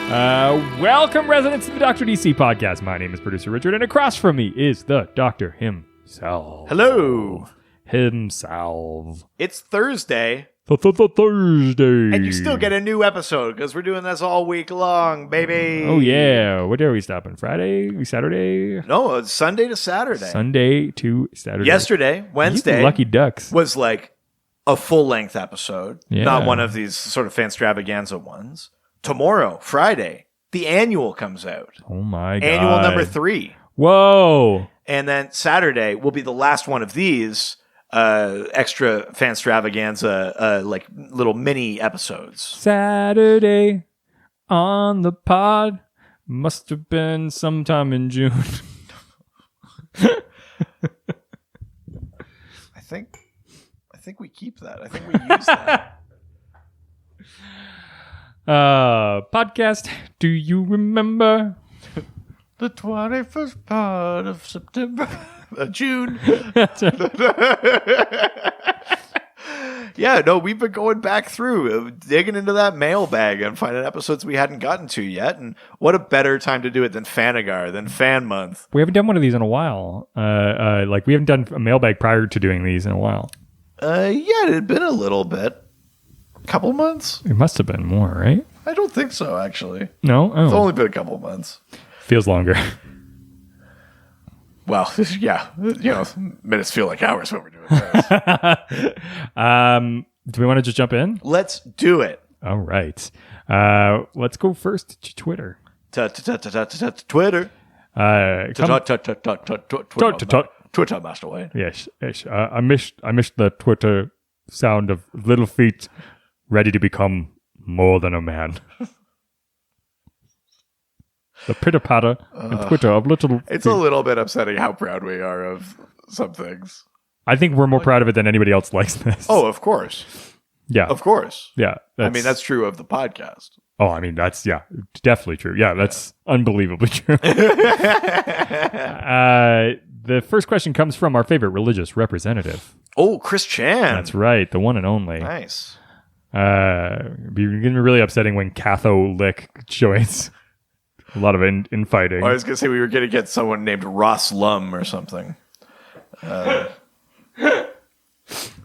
Welcome, residents, to the Dr. DC podcast. My name is producer Richard, and across from me is the Doctor himself. Hello. Himself. It's Thursday. Thursday. And you still get a new episode because we're doing this all week long, baby. Oh, yeah. What day are we stopping? Friday? Saturday? No, it's Sunday to Saturday. Sunday to Saturday. Yesterday, Wednesday, You lucky ducks. was like a full-length episode, Yeah. not one of these sort of Fanstravagnaza ones. Tomorrow, Friday, the annual comes out. Oh, my God. Annual number 3. Whoa. And then Saturday will be the last one of these extra Fanstravagnaza, like little mini episodes. Saturday on the pod. Must have been sometime in June. I think we keep that. I think we use that. Podcast, do you remember? The 21st part of September. June. Yeah, no, we've been going back through, digging into that mailbag and finding episodes we hadn't gotten to yet. And what a better time to do it than Fanagar, than Fan Month. We haven't done one of these in a while. Like we haven't done a mailbag prior to doing these in a while. Yeah, it had been a little bit. Couple months? It must have been more, right? I don't think so, actually. No? Oh. It's only been a couple months. Feels longer. Well, yeah, minutes feel like hours when we're doing this. Do we want to just jump in? Let's do it. All right. Let's go first to Twitter. Twitter. Twitter, Master Wayne. Yes. I missed the Twitter sound of little feet ready to become more than a man. The pitter-patter and Twitter of little It's feet. a little bit upsetting how proud we are of some things. I think we're more proud of it than anybody else likes this. Oh, of course. Yeah. Of course. Yeah. I mean, that's true of the podcast. Oh, I mean, that's, yeah, definitely true. Yeah, that's unbelievably true. The first question comes from our favorite religious representative. Oh, Chris Chan. That's right, the one and only. Nice. It'd be really upsetting when Catholic joins. A lot of infighting. I was going to say we were going to get someone named Ross Lum or something.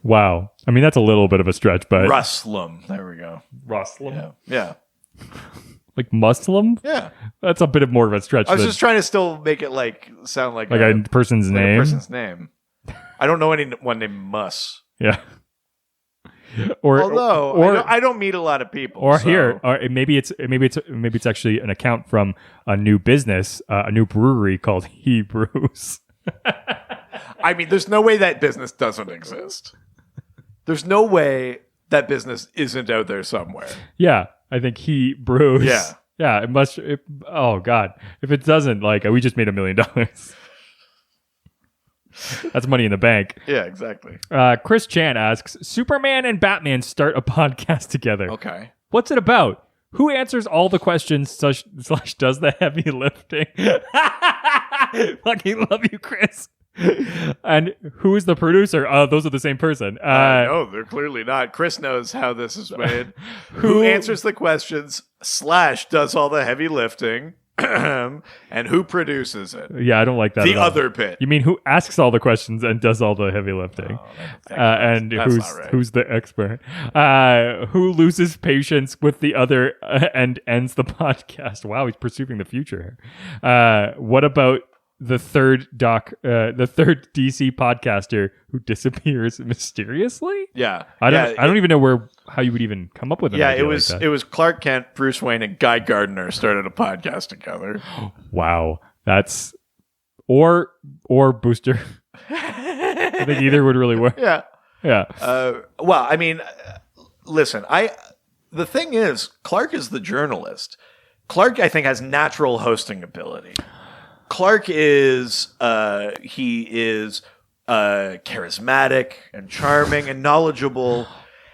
Wow. I mean, that's a little bit of a stretch, but... Ruslum. There we go. Ruslum? Yeah. Like Muslim? Yeah. That's a bit more of a stretch. I was just trying to still make it sound like a person's name. A person's name. I don't know anyone named Mus. Yeah. Although I don't meet a lot of people. Or maybe it's actually an account from a new business, a new brewery called Hebrews. I mean, there's no way that business doesn't exist. There's no way that business isn't out there somewhere. Yeah, I think Hebrews. Yeah. Yeah, it must. Oh God, if it doesn't, we just made $1 million. That's money in the bank. Yeah, exactly. Chris Chan asks, Superman and Batman start a podcast together. Okay. What's it about? Who answers all the questions slash does the heavy lifting? Fucking love you, Chris. And who is the producer? Those are the same person. No, they're clearly not. Chris knows how this is made. Who answers the questions / does all the heavy lifting? And who produces it? Yeah, I don't like that. The other bit. You mean who asks all the questions and does all the heavy lifting? And who's the expert? Who loses patience with the other and ends the podcast? Wow, he's pursuing the future. What about the third DC podcaster who disappears mysteriously? Yeah, I don't even know how you would even come up with an idea it was like that. It was Clark Kent, Bruce Wayne, and Guy Gardner started a podcast together. Wow, that's or Booster. I think either would really work. Yeah. Well, I mean, listen, the thing is, Clark is the journalist. Clark, I think, has natural hosting ability. Clark is charismatic and charming and knowledgeable,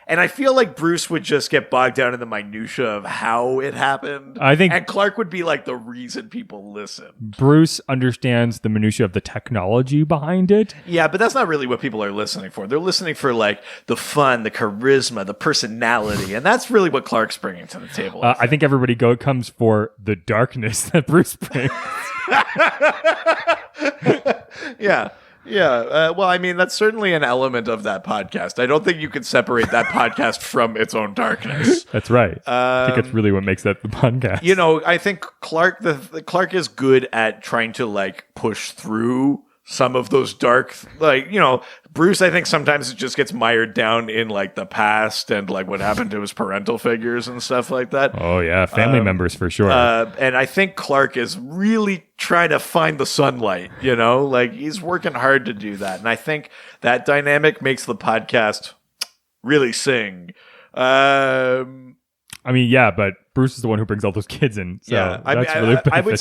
And I feel like Bruce would just get bogged down in the minutia of how it happened. And Clark would be like the reason people listen. Bruce understands the minutia of the technology behind it. Yeah, but that's not really what people are listening for. They're listening for like the fun, the charisma, the personality, and that's really what Clark's bringing to the table. I think everybody comes for the darkness that Bruce brings. Yeah. Yeah. Well, I mean, that's certainly an element of that podcast. I don't think you could separate that podcast from its own darkness. That's right. I think that's really what makes that the podcast. You know, I think Clark is good at trying to like push through some of those dark, like, you know, Bruce, I think sometimes it just gets mired down in like the past and like what happened to his parental figures and stuff like that. Oh yeah, family members for sure. And I think Clark is really trying to find the sunlight, you know, like he's working hard to do that. And I think that dynamic makes the podcast really sing. I mean, yeah, but Bruce is the one who brings all those kids in. So yeah, I would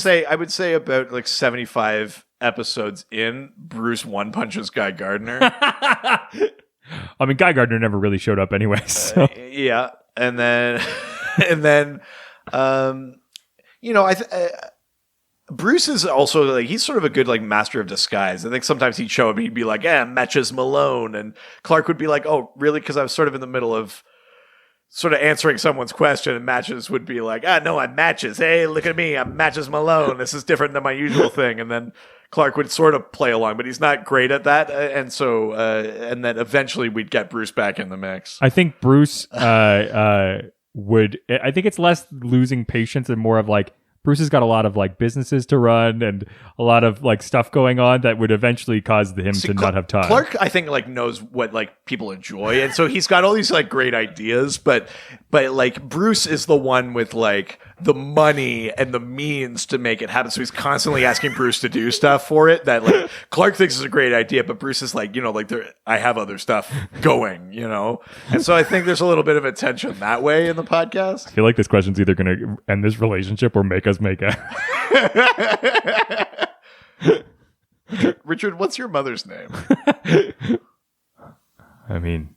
say about like 75 episodes in, Bruce one punches Guy Gardner. I mean, Guy Gardner never really showed up anyway. So. Yeah, and then you know, Bruce is also like, he's sort of a good like master of disguise. I think sometimes he'd show up, he'd be like, "Yeah, matches Malone," and Clark would be like, "Oh, really?" Because I was sort of in the middle of sort of answering someone's question, and Matches would be like, "Ah, no, I'm Matches. Hey, look at me, I'm Matches Malone. This is different than my usual thing." And then Clark would sort of play along, but he's not great at that. And so, and then eventually we'd get Bruce back in the mix. I think Bruce I think it's less losing patience and more of like, Bruce has got a lot of like businesses to run and a lot of like stuff going on that would eventually cause him to not have time. Clark, I think, like knows what like people enjoy, and so he's got all these like great ideas. But like Bruce is the one with like the money and the means to make it happen. So he's constantly asking Bruce to do stuff for it that like Clark thinks is a great idea, but Bruce is like, you know, like I have other stuff going, you know. And so I think there's a little bit of a tension that way in the podcast. I feel like this question's either going to end this relationship or make us make out. Richard, what's your mother's name? I mean,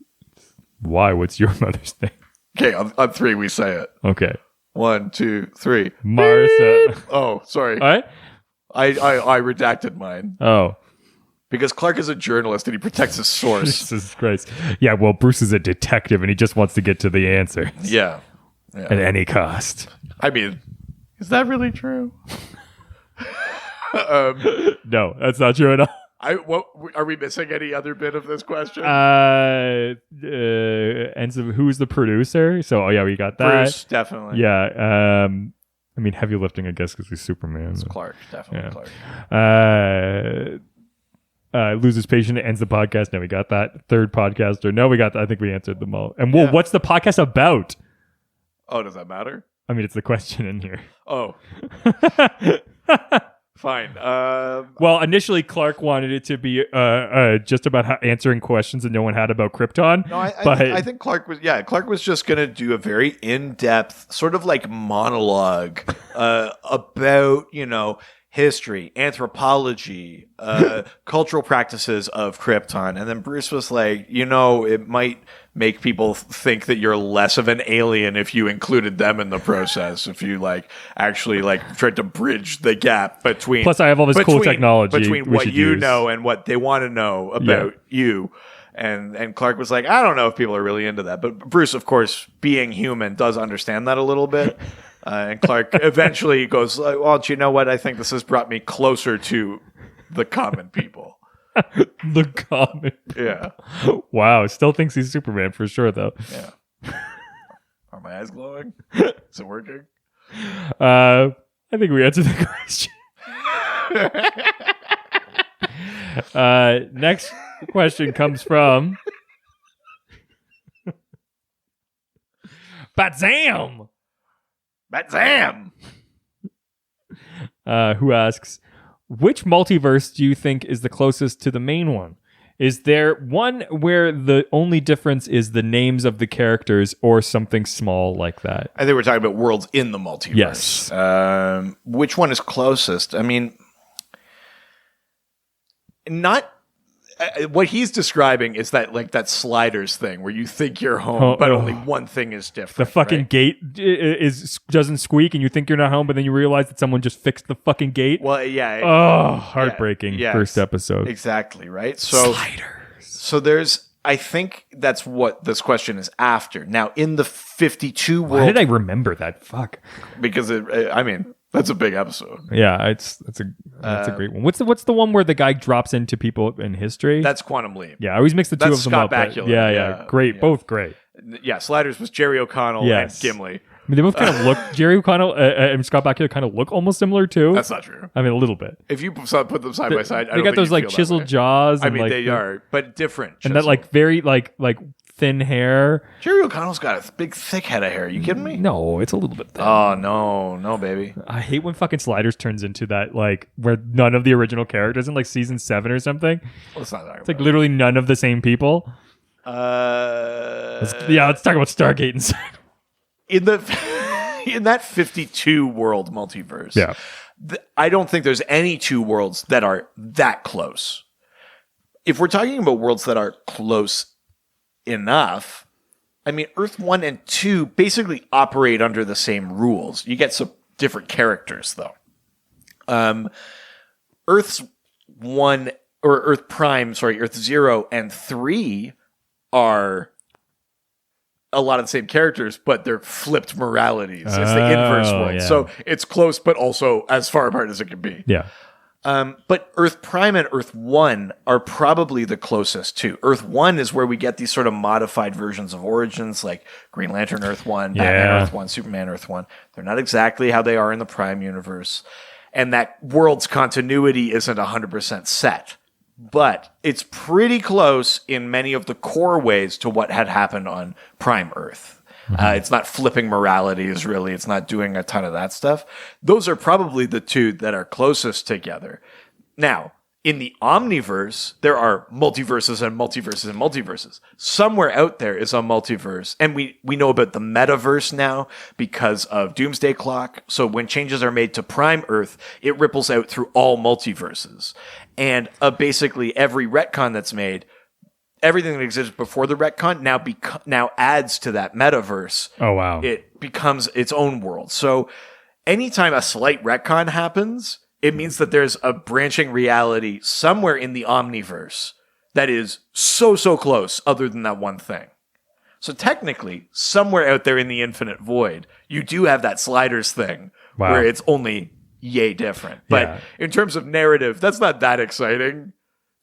why? What's your mother's name? Okay, on three we say it. Okay. 1, 2, 3. Martha. Oh, sorry. What? I redacted mine. Oh. Because Clark is a journalist and he protects his source. Jesus Christ. Yeah, well, Bruce is a detective and he just wants to get to the answer. Yeah. At any cost. I mean, is that really true? No, that's not true at all. What are we missing? Any other bit of this question? And so who's the producer? So, we got that. Bruce, definitely. Yeah. I mean, heavy lifting, I guess, because he's Superman. It's Clark, definitely. Yeah. Clark. Loses patient, ends the podcast. Now we got that. Third podcaster. No, we got that. I think we answered them all. And what's the podcast about? Oh, does that matter? I mean, it's the question in here. Oh. Fine. Well, initially Clark wanted it to be just about answering questions that no one had about Krypton. No, I think Clark was just going to do a very in-depth sort of like monologue about, you know, history, anthropology, cultural practices of Krypton. And then Bruce was like, you know, it might make people think that you're less of an alien if you included them in the process, if you like actually like tried to bridge the gap between. Plus, I have all this cool technology between what you know and what they want to know about you. And Clark was like, I don't know if people are really into that. But Bruce, of course, being human, does understand that a little bit. And Clark eventually goes, well, do you know what? I think this has brought me closer to the common people. The common people. Yeah. Wow. Still thinks he's Superman for sure, though. Yeah. Are my eyes glowing? Is it working? I think we answered the question. Next question comes from Batzam. Who asks, which multiverse do you think is the closest to the main one? Is there one where the only difference is the names of the characters or something small like that? I think we're talking about worlds in the multiverse. Yes. Which one is closest? I mean, not... what he's describing is that sliders thing where you think you're home, but only one thing is different. The fucking gate doesn't squeak, and you think you're not home, but then you realize that someone just fixed the fucking gate. Well, yeah. Oh, heartbreaking. Yes, first episode. Exactly, right? So sliders. So I think that's what this question is after. Now, in the 52 world... Why did I remember that? Fuck. Because, that's a big episode. Yeah, that's a great one. What's the one where the guy drops into people in history? That's Quantum Leap. Yeah, I always mix the two of them up. Bakula. Yeah, great. Yeah. Both great. Yeah, Sliders was Jerry O'Connell and Gimli. I mean, they both kind of look... Jerry O'Connell and Scott Bakula kind of look almost similar, too. That's not true. I mean, a little bit. If you put them side by side, they got those, like, chiseled jaws. I mean, they are, but different. And that, like, very, like thin hair. Jerry O'Connell's got a big, thick head of hair. Are you kidding me? No, it's a little bit thin. Oh, no, baby. I hate when fucking Sliders turns into that, like, where none of the original characters in, like, season 7 or something. Let's not talk It's, like, literally none of the same people. Let's talk about Stargate instead. In that 52 world multiverse, yeah, I don't think there's any two worlds that are that close. If we're talking about worlds that are close enough, I mean, Earth 1 and 2 basically operate under the same rules. You get some different characters, though. Earth 1 or Earth Prime, Earth 0 and 3 are a lot of the same characters, but they're flipped moralities. It's the inverse world. Yeah. So it's close, but also as far apart as it can be. Yeah. But Earth Prime and Earth 1 are probably the closest to. Earth 1 is where we get these sort of modified versions of origins, like Green Lantern Earth 1, Batman Earth 1, Superman Earth 1. They're not exactly how they are in the Prime universe. And that world's continuity isn't 100% set. But it's pretty close in many of the core ways to what had happened on Prime Earth. It's not flipping moralities, really. It's not doing a ton of that stuff. Those are probably the two that are closest together. Now, in the Omniverse, there are multiverses and multiverses and multiverses. Somewhere out there is a multiverse. And we know about the metaverse now because of Doomsday Clock. So when changes are made to Prime Earth, it ripples out through all multiverses. And basically every retcon that's made, everything that existed before the retcon now adds to that metaverse. Oh, wow. It becomes its own world. So anytime a slight retcon happens, it means that there's a branching reality somewhere in the Omniverse that is so close other than that one thing. So technically, somewhere out there in the infinite void, you do have that Sliders thing where it's only yay different. But in terms of narrative, that's not that exciting.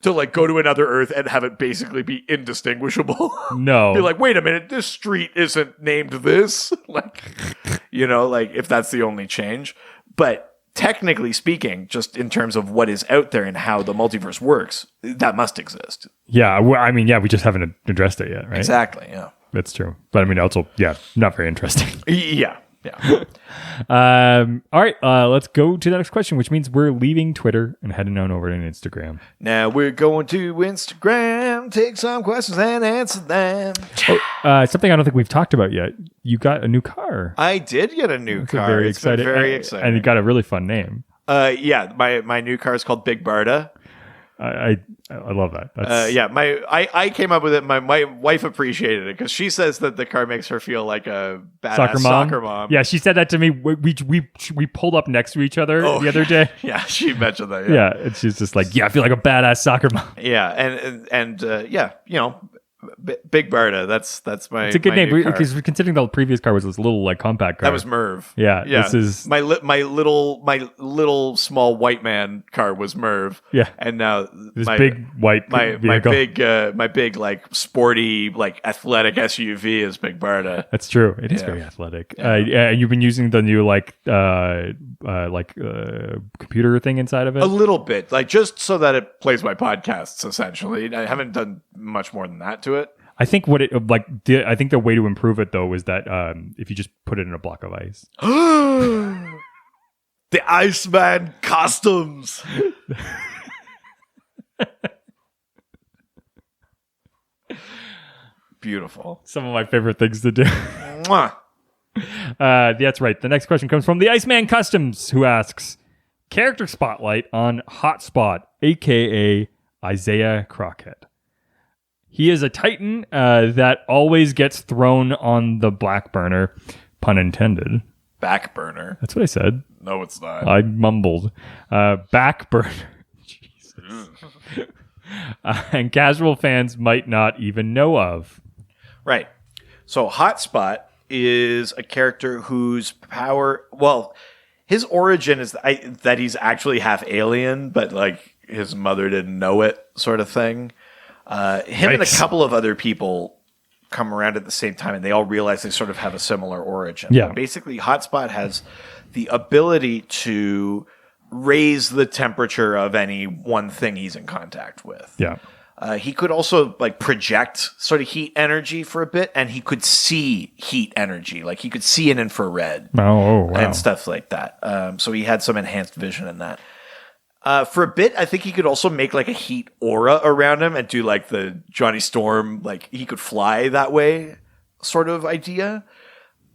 To like go to another Earth and have it basically be indistinguishable. No. Be like, wait a minute, this street isn't named this. Like, if that's the only change. But technically speaking, just in terms of what is out there and how the multiverse works, that must exist. Yeah. We just haven't addressed it yet, right? Exactly. Yeah. That's true. But I mean, also, not very interesting. Yeah. All right, let's go to the next question, which means we're leaving Twitter and heading on over to Instagram. Now we're going to Instagram, take some questions and answer them. Something I don't think we've talked about yet. You got a new car. I did get a new car. It's been very exciting. And you got a really fun name. My new car is called Big Barda. I love that. I came up with it. My wife appreciated it because she says that the car makes her feel like a badass soccer mom. Yeah, she said that to me. We pulled up next to each other the other day. Yeah, she mentioned that. Yeah, and she's just like, I feel like a badass soccer mom. Yeah, and Big Barda. That's my. It's a good name because considering the previous car was this little like compact car. That was Merv. Yeah. This is my little small white man car was Merv. Yeah. And now this big white vehicle. my big like sporty like athletic SUV is Big Barda. That's true. It is very athletic. Yeah. You've been using the new computer thing inside of it? A little bit, like just so that it plays my podcasts. Essentially, I haven't done much more than that to it. I think I think the way to improve it though is that if you just put it in a block of ice. The Iceman customs. Beautiful. Some of my favorite things to do. Mwah. That's right. The next question comes from the Iceman Customs, who asks, character spotlight on Hotspot, aka Isaiah Crockett. He is a Titan that always gets thrown on the back burner, pun intended. Back burner. That's what I said. No, it's not. I mumbled. Back burner. Jesus. And casual fans might not even know of. Right. So Hotspot is a character whose power, well, his origin is that he's actually half alien, but like his mother didn't know it, sort of thing. Him and a couple of other people come around at the same time, and they all realize they sort of have a similar origin. Yeah. But basically, Hotspot has the ability to raise the temperature of any one thing he's in contact with. Yeah. He could also like project sort of heat energy for a bit, and he could see heat energy. Like he could see in infrared Wow. and stuff like that. So he had some enhanced vision in that. For a bit, I think he could also make like a heat aura around him and do like the Johnny Storm, like he could fly that way sort of idea.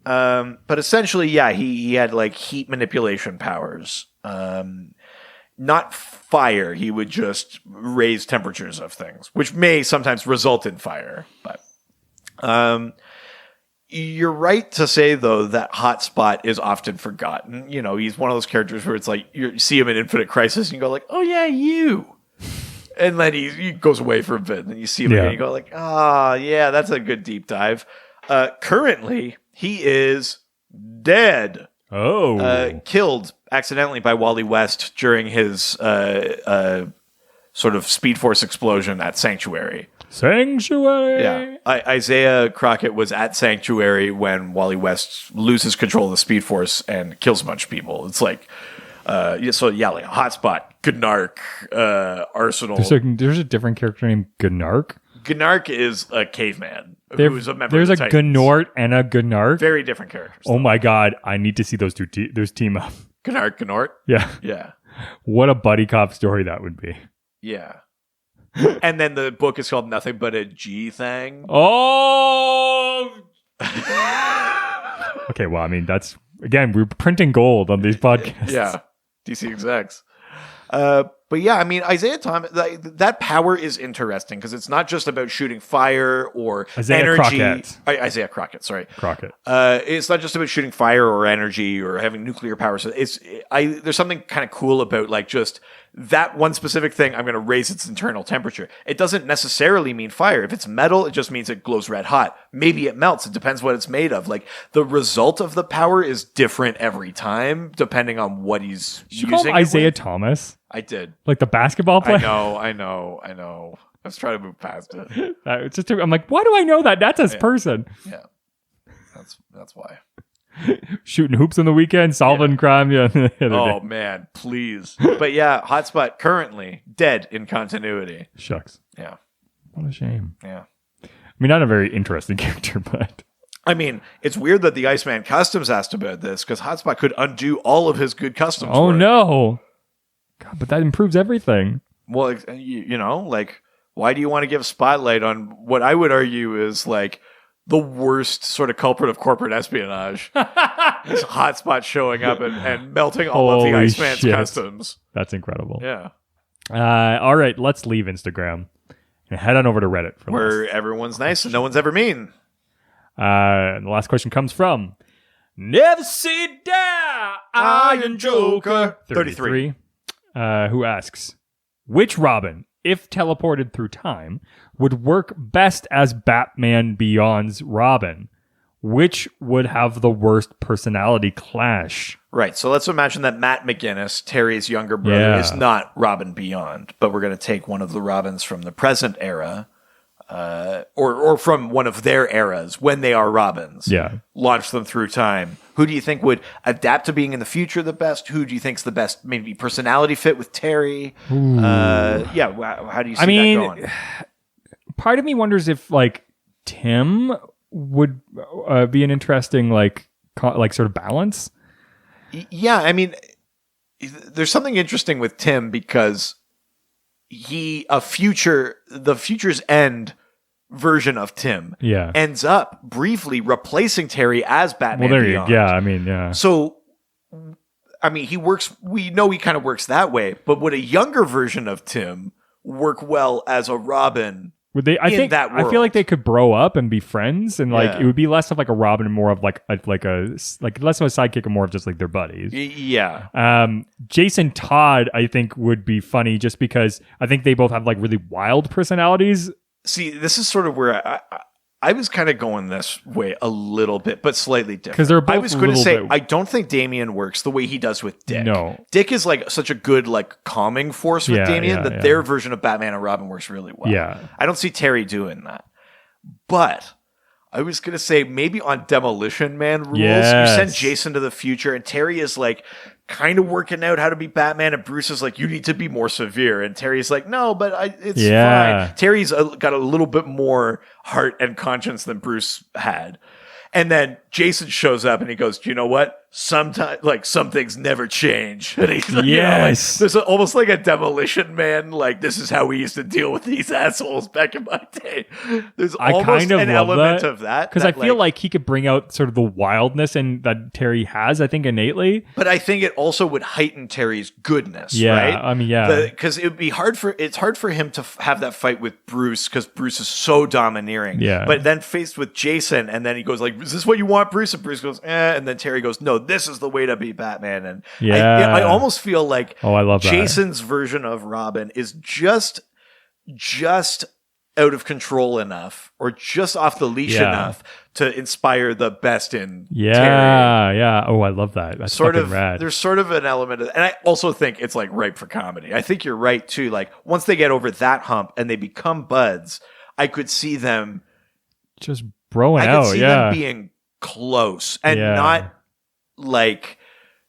But essentially, yeah, he had like heat manipulation powers. Not fire. He would just raise temperatures of things, which may sometimes result in fire. But you're right to say, though, that Hotspot is often forgotten. You know, he's one of those characters where it's like you see him in Infinite Crisis and you go like, oh, yeah, you. And then he goes away for a bit and then you see him again and you go like, yeah, that's a good deep dive. Currently, he is dead. Oh. Killed accidentally by Wally West during his sort of Speed Force explosion at Sanctuary. Sanctuary. Yeah. Isaiah Crockett was at Sanctuary when Wally West loses control of the Speed Force and kills a bunch of people. It's like, like Hotspot, Gnark, Arsenal. There's a different character named Gnark. Gnark is a caveman who's a member of the Titans. There's a Gnort and a Gnark. Very different characters. Oh my God. I need to see those those team up. Gnark, Gnort? Yeah. Yeah. What a buddy cop story that would be. Yeah. And then the book is called Nothing But a G Thing. Oh! Okay, well, I mean, that's, again, we're printing gold on these podcasts. Yeah. DC execs. But yeah, I mean, Isaiah Thomas, that power is interesting because it's not just about shooting fire or energy. Isaiah Crockett, sorry. Crockett. It's not just about shooting fire or energy or having nuclear power. So there's something kind of cool about like just that one specific thing. I'm going to raise its internal temperature. It doesn't necessarily mean fire. If it's metal, it just means it glows red hot. Maybe it melts. It depends what it's made of. Like the result of the power is different every time depending on what he's using. You call him Isaiah Thomas? I did. Like the basketball player? I know. I was trying to move past it. I'm like, why do I know that? That's his person. Yeah. That's why. Shooting hoops on the weekend, solving crime. Yeah. Oh, man, please. But yeah, Hotspot currently dead in continuity. Shucks. Yeah. What a shame. Yeah. I mean, not a very interesting character, but... I mean, it's weird that the Iceman Customs asked about this because Hotspot could undo all of his good customs Oh, work. no. God, but that improves everything. Well, you know, like, why do you want to give spotlight on what I would argue is, like, the worst sort of culprit of corporate espionage? This Hotspot showing up and melting all of the Iceman's customs. That's incredible. Yeah. All right, let's leave Instagram and head on over to Reddit. Where everyone's nice and no one's ever mean. And the last question comes from Never Say Die, Iron Joker 33. Who asks, which Robin, if teleported through time, would work best as Batman Beyond's Robin? Which would have the worst personality clash? Right, so let's imagine that Matt McGinnis, Terry's younger brother, is not Robin Beyond, but we're going to take one of the Robins from the present era, or from one of their eras when they are Robins. Yeah. Launch them through time. Who do you think would adapt to being in the future the best? Who do you think's the best maybe personality fit with Terry? How do you see that going? Part of me wonders if like Tim would be an interesting like sort of balance. Yeah, I mean, there's something interesting with Tim because the future's end version of Tim ends up briefly replacing Terry as Batman Beyond. So, I mean, we know he kind of works that way, but would a younger version of Tim work well as a Robin. Would they? I feel like they could bro up and be friends, and like it would be less of like a Robin and more of like less of a sidekick and more of just like their buddies. Yeah. Jason Todd, I think, would be funny just because I think they both have like really wild personalities. See, this is sort of where I was kind of going this way a little bit, but slightly different. Because they're both. I was going to say I don't think Damian works the way he does with Dick. No, Dick is like such a good like calming force with Damian that their version of Batman and Robin works really well. Yeah, I don't see Terry doing that. But I was going to say maybe on Demolition Man rules, you send Jason to the future, and Terry is like kind of working out how to be Batman, and Bruce is like, you need to be more severe, and Terry's like, no, but it's fine. Terry's got a little bit more heart and conscience than Bruce had. And then Jason shows up and he goes, do you know what? Sometimes, like, some things never change. And he's like, there's almost like a Demolition Man, like, this is how we used to deal with these assholes back in my day. There's almost an element of that. Because I feel like he could bring out sort of the wildness and that Terry has, I think, innately. But I think it also would heighten Terry's goodness, right? I mean, because it would be hard for him to have that fight with Bruce, because Bruce is so domineering. Yeah. But then faced with Jason, and then he goes like, is this what you want, Bruce? And Bruce goes, and then Terry goes, no, this is the way to be Batman. And I almost feel like I love Jason's version of Robin is just out of control enough, or just off the leash enough to inspire the best in Terry. Oh, I love that. That's sort fucking of rad. There's sort of an element of, and I also think it's like ripe for comedy. I think you're right too. Like once they get over that hump and they become buds, I could see them just broing out. I could see them being close and not like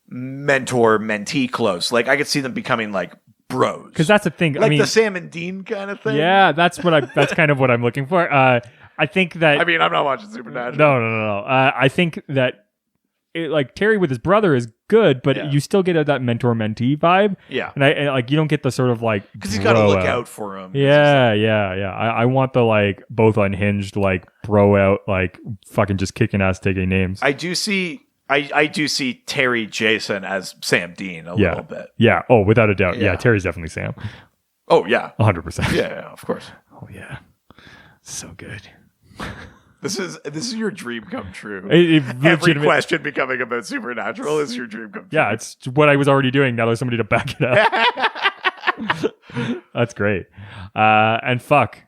mentor-mentee close. Like I could see them becoming like bros. Because that's the thing. Like the Sam and Dean kind of thing. Yeah, that's kind of what I'm looking for. I think that. I mean, I'm not watching Supernatural. No. I think that like Terry with his brother is good, but you still get that mentor-mentee vibe. Yeah, and like you don't get the sort of like because he's got to look out for him. Yeah. I want the like both unhinged like bro out like fucking just kicking ass taking names. I do see Terry Jason as Sam Dean a little bit. Yeah. Oh, without a doubt. Yeah. Terry's definitely Sam. Oh yeah. 100%. Yeah, of course. Oh yeah. So good. This is your dream come true. Every question becoming about Supernatural is your dream come true. Yeah, it's what I was already doing. Now there's somebody to back it up. That's great. And fuck.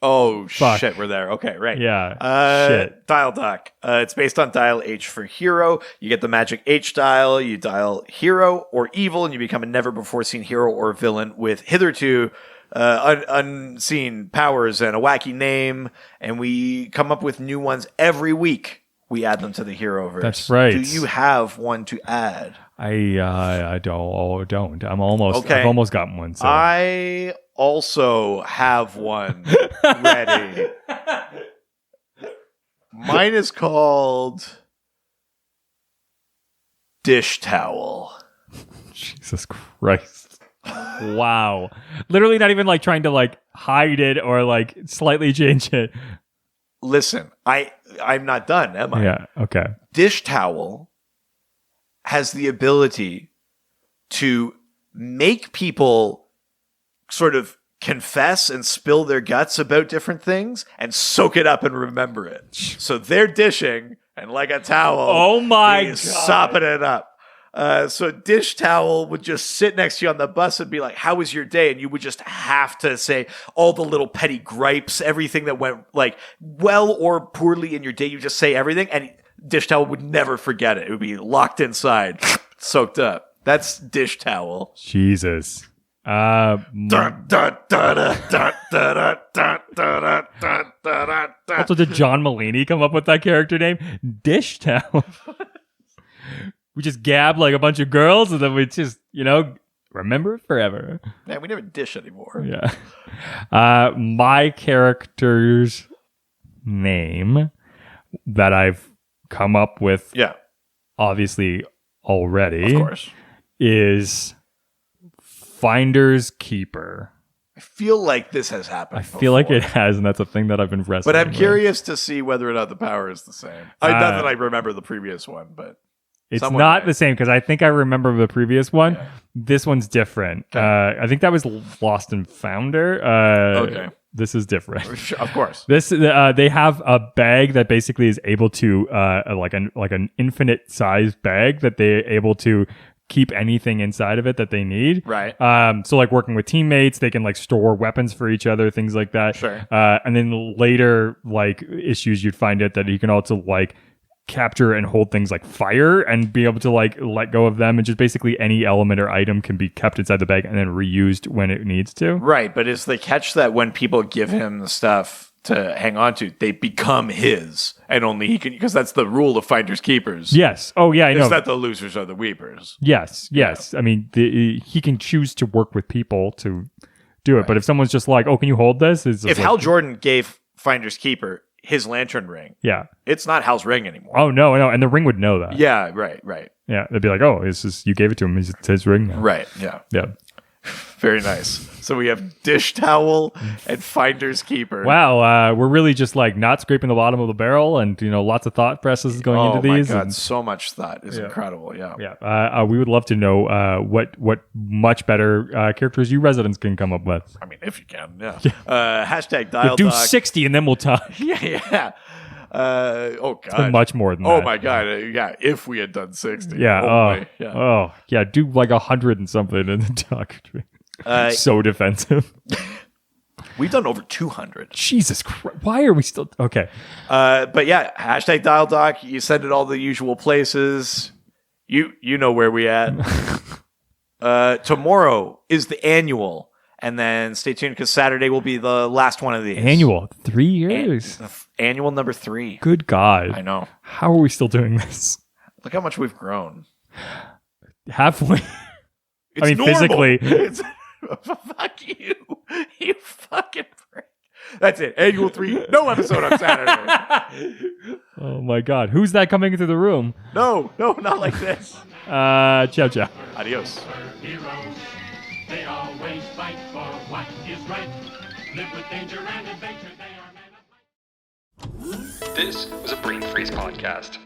Oh, shit, we're there. Okay, right. Yeah. Shit. Dial Doc. It's based on Dial H for hero. You get the magic H dial. You dial hero or evil, and you become a never-before-seen hero or villain with hitherto unseen powers and a wacky name. And we come up with new ones every week. We add them to the Heroverse. That's right. Do you have one to add? I don't. I've almost got one. So. I also have one ready. Mine is called Dish Towel. Jesus Christ. Wow. Literally not even like trying to like hide it or like slightly change it. Listen, I'm not done, am I? Yeah, okay. Dish Towel has the ability to make people sort of confess and spill their guts about different things and soak it up and remember it. So they're dishing, and like a towel, oh my God, sopping it up. So Dish Towel would just sit next to you on the bus and be like, how was your day? And you would just have to say all the little petty gripes, everything that went like well or poorly in your day. You just say everything, and Dish Towel would never forget it. It would be locked inside, soaked up. That's Dish Towel. Jesus. Also, did John Mulaney come up with that character name? Dish Towel. We just gab like a bunch of girls, and then we just, remember it forever. Man, we never dish anymore. Yeah. My character's name that I've come up with, obviously already, of course, is Finder's Keeper. I feel like this has happened. I feel like it has, and that's a thing that I've been wrestling But I'm with. curious to see whether or not the power is the same. Not that I remember the previous one, but... It's Someone not might. the same because I think I remember the previous one. Yeah. This one's different. I think that was Lost and Founder. Okay. This is different. Of course. This they have a bag that basically is able to like an infinite size bag that they're able to keep anything inside of it that they need. Right. So like working with teammates, they can like store weapons for each other, things like that. Sure. And then later like issues, you'd find it that you can also like capture and hold things like fire and be able to like let go of them, and just basically any element or item can be kept inside the bag and then reused when it needs to. Right, but is the catch that when people give him the stuff to hang on to, they become his, and only he can, because that's the rule of finders keepers. Yes. Oh yeah, I know. Is that the losers are the weepers? Yes. I mean, he can choose to work with people to do it, but if someone's just like, "Oh, can you hold this?" It's If like, Hal Jordan gave finders keeper his lantern ring, yeah. it's not Hal's ring anymore. Oh no, and the ring would know that. Yeah, right. Yeah, they'd be like, "Oh, this is you gave it to him. It's his ring now." Right, yeah. Yeah. Very nice. So we have dish towel and finders keeper. Wow, we're really just like not scraping the bottom of the barrel, and lots of thought processes going into these. Oh my god, so much thought is incredible. Yeah. Yeah. We would love to know what much better characters you residents can come up with. I mean, if you can, yeah. Hashtag dial Do doc. 60 and then we'll talk. Yeah. Oh god. Much more than that. Oh my god. Yeah. If we had done 60. Yeah. Oh, my. Oh yeah. Do like 100 and something and then talk. So defensive. We've done over 200. Jesus Christ. Why are we still okay? But yeah, hashtag dial doc. You send it all the usual places. You know where we at. Tomorrow is the annual. And then stay tuned because Saturday will be the last one of these. Annual. 3 years. Annual number 3. Good God. I know. How are we still doing this? Look how much we've grown. Halfway. It's I mean, normal. physically. Fuck you. You fucking prick. That's it. Annual 3. No episode on Saturday. Oh my God. Who's that coming into the room? No, not like this. Ciao, ciao. Adios. Heroes, they always fight for what is right. Live with danger and adventure, they are men of might. This was a Brain Freeze podcast.